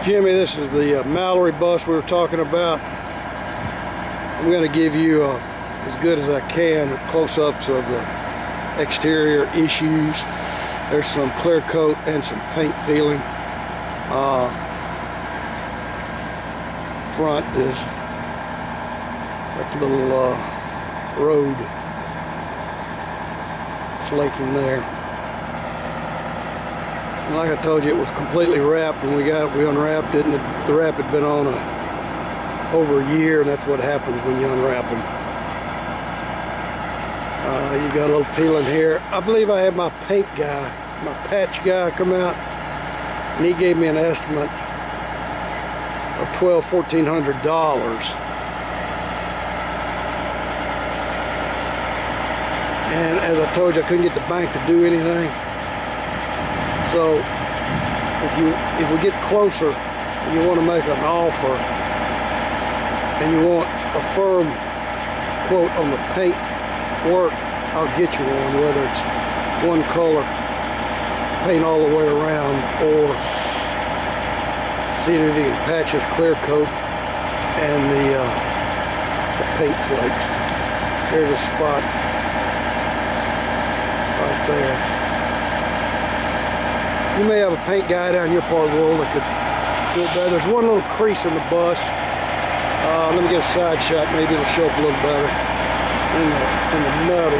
Jimmy, this is the Mallory bus we were talking about. I'm going to give you as good as I can close-ups of the exterior issues. There's some clear coat and some paint peeling. Front is that's a little road flaking there. And like I told you, it was completely wrapped when we got it. We unwrapped it, and the wrap had been on over a year, and that's what happens when you unwrap them. You got a little peeling here. I believe I had my paint guy, my patch guy, come out, and he gave me an estimate of $1,400. And as I told you, I couldn't get the bank to do anything. So if we get closer and you want to make an offer and you want a firm quote on the paint work, I'll get you one, whether it's one color paint all the way around, or see if you can patch this clear coat and the paint flakes. There's a spot right there. You may have a paint guy down in your part of the world that could do it better. There's one little crease in the bus. Let me get a side shot. Maybe it'll show up a little better in the metal.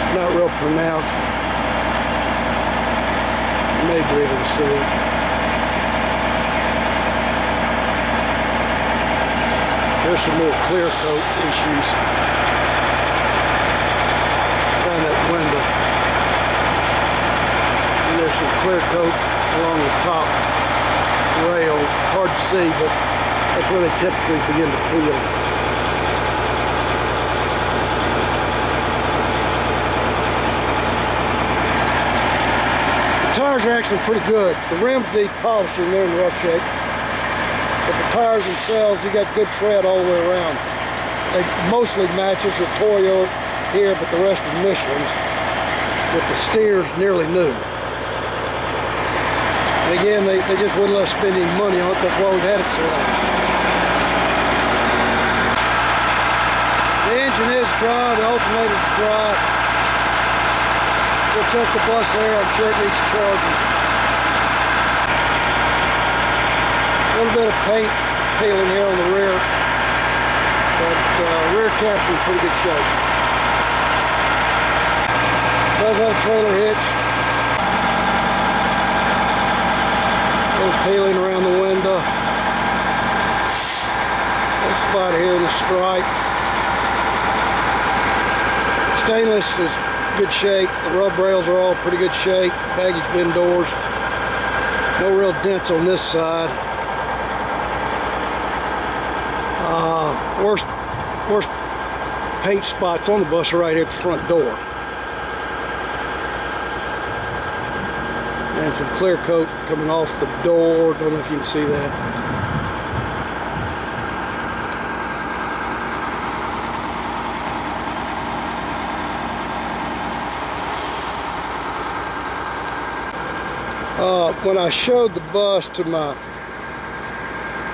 It's not real pronounced. You may be able to see it. There's some more clear coat issues around that window. And there's some clear coat along the top rail. Hard to see, but that's where they typically begin to peel. The tires are actually pretty good. The rims need polishing, they're in rough shape. But the tires themselves, you got good tread all the way around. They mostly matches the Toyo here, but the rest are Michelin's, with the steers nearly new. And again, they just wouldn't let us spend any money on it. That's why we've had it so long. The engine is dry, the alternator is dry. We'll check the bus there. I'm sure it needs charging. A little bit of paint peeling here on the rear, but rear caps are in pretty good shape. Does have a trailer hitch. A little peeling around the window. Little spot here in the stripe. Stainless is good shape. The rub rails are all pretty good shape. Baggage bin doors. No real dents on this side. Worst paint spots on the bus are right here at the front door. And some clear coat coming off the door. Don't know if you can see that. When I showed the bus to my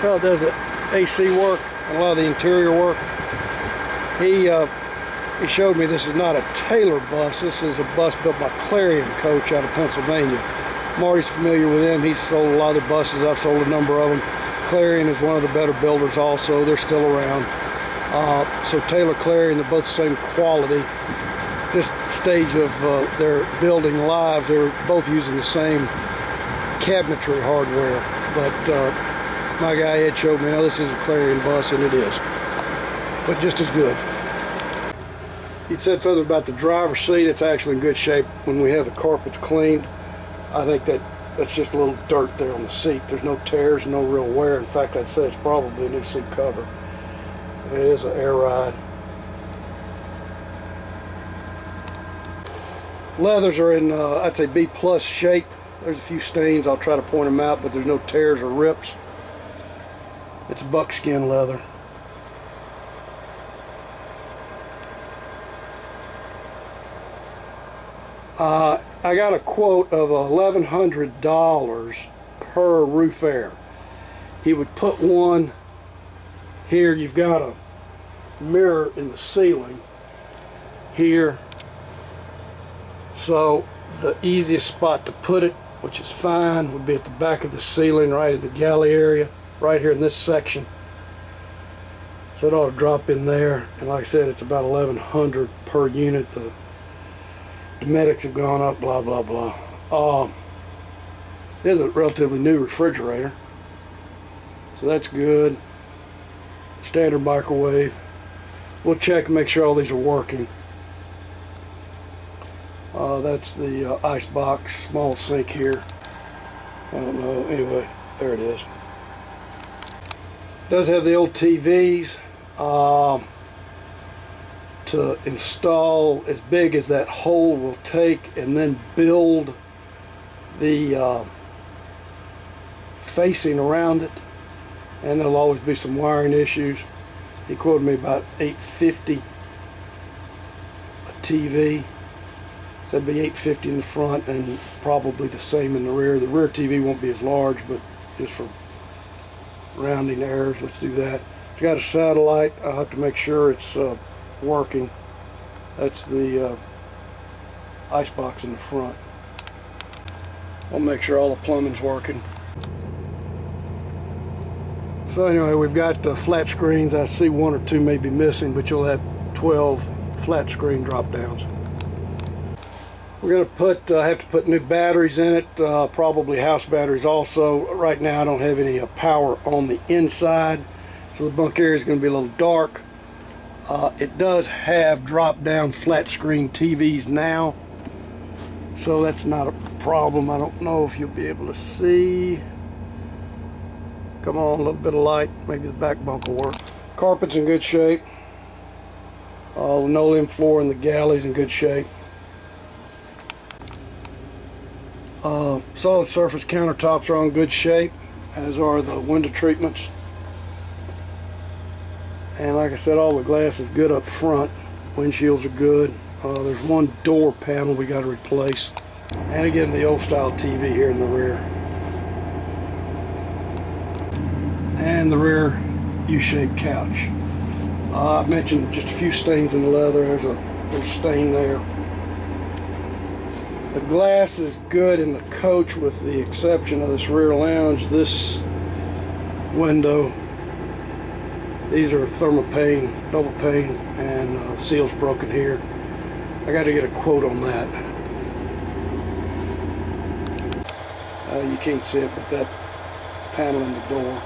fellow that does the AC work, a lot of the interior work, he showed me this is not a Taylor bus. This is a bus built by Clarion Coach out of Pennsylvania. Marty's familiar with them. He's sold a lot of their buses. I've sold a number of them. Clarion is one of the better builders also. They're still around. So Taylor, Clarion, they're both the same quality. At this stage of their building lives, they're both using the same cabinetry hardware. But my guy Ed showed me, now this is a Clarion bus, and it is. But just as good. He said something about the driver's seat. It's actually in good shape. When we have the carpets cleaned, I think that's just a little dirt there on the seat. There's no tears, no real wear. In fact, I'd say it's probably a new seat cover. It is an air ride. Leathers are in, I'd say, B+ shape. There's a few stains. I'll try to point them out, but there's no tears or rips. It's buckskin leather. I got a quote of $1,100 per roof air. He would put one here. You've got a mirror in the ceiling here, so the easiest spot to put it, which is fine, would be at the back of the ceiling, right at the galley area, right here in this section. So it ought to drop in there, and like I said, it's about $1,100 per unit. The domestics have gone up, blah blah blah. It is a relatively new refrigerator, so that's good. Standard microwave. We'll check and make sure all these are working. That's the ice box, small sink here. I don't know, anyway, there it is. Does have the old TVs. To install as big as that hole will take, and then build the facing around it, and there'll always be some wiring issues. He quoted me about $850 a TV. So it'd be $850 in the front and probably the same in the rear. The rear TV won't be as large, but just for rounding errors, let's do that. It's got a satellite. I'll have to make sure it's working. That's the ice box in the front. I'll make sure all the plumbing's working. So anyway, we've got flat screens. I see one or two may be missing, but you'll have 12 flat screen drop downs. We're going to put, have to put new batteries in it, probably house batteries also. Right now I don't have any power on the inside, so the bunk area is going to be a little dark. It does have drop down flat screen TVs now, so that's not a problem. I don't know if you'll be able to see. Come on, a little bit of light, maybe the back bunk will work. Carpet's in good shape. Linoleum floor in the galley's in good shape. Solid surface countertops are in good shape, as are the window treatments. And like I said, all the glass is good up front. Windshields are good. There's one door panel we got to replace. And again, the old style TV here in the rear. And the rear U-shaped couch. I mentioned just a few stains in the leather. There's a little stain there. The glass is good in the coach with the exception of this rear lounge. This window, these are thermopane, double pane, and seal's broken here. I got to get a quote on that. You can't see it, but that panel in the door.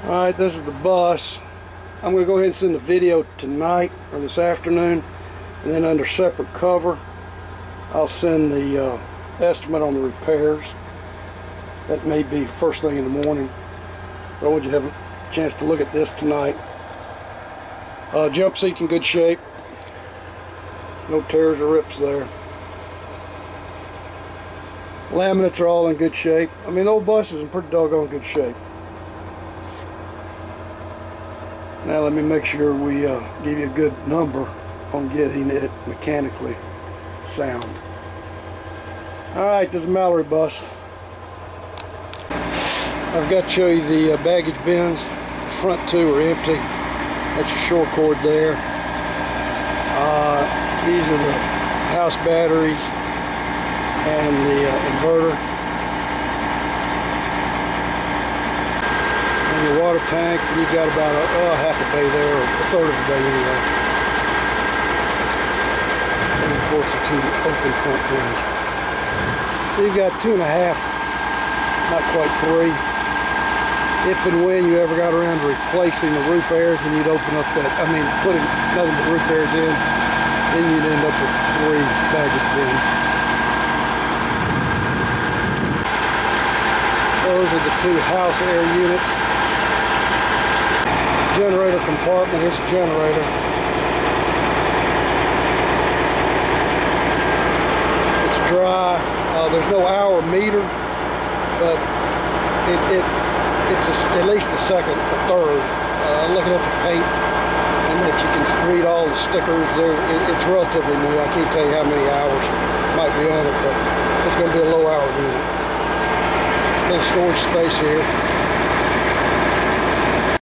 Alright, this is the bus. I'm going to go ahead and send the video tonight or this afternoon, and then under separate cover I'll send the estimate on the repairs. That may be first thing in the morning, but I want you to have a chance to look at this tonight. Jump seat's in good shape. No tears or rips there. Laminates are all in good shape. I mean, the old bus is in pretty doggone good shape. Now let me make sure we give you a good number on getting it mechanically sound. Alright, this is Mallory bus. I've got to show you the baggage bins. The front two are empty. That's your short cord there. These are the house batteries and the inverter. And your water tanks, and you've got about half a bay there, or a third of a bay anyway. And of course the two open front bins. So you've got 2.5, not quite 3. If and when you ever got around to replacing the roof airs, and you'd open up that, putting nothing but roof airs in, then you'd end up with 3 baggage bins. Those are the 2 house air units. Generator compartment, here's a generator. It's dry. There's no hour meter, but it's at least the second or third. Looking at the paint, and that you can read all the stickers. It's relatively new. I can't tell you how many hours might be on it, but it's going to be a low hour unit. Little storage space here.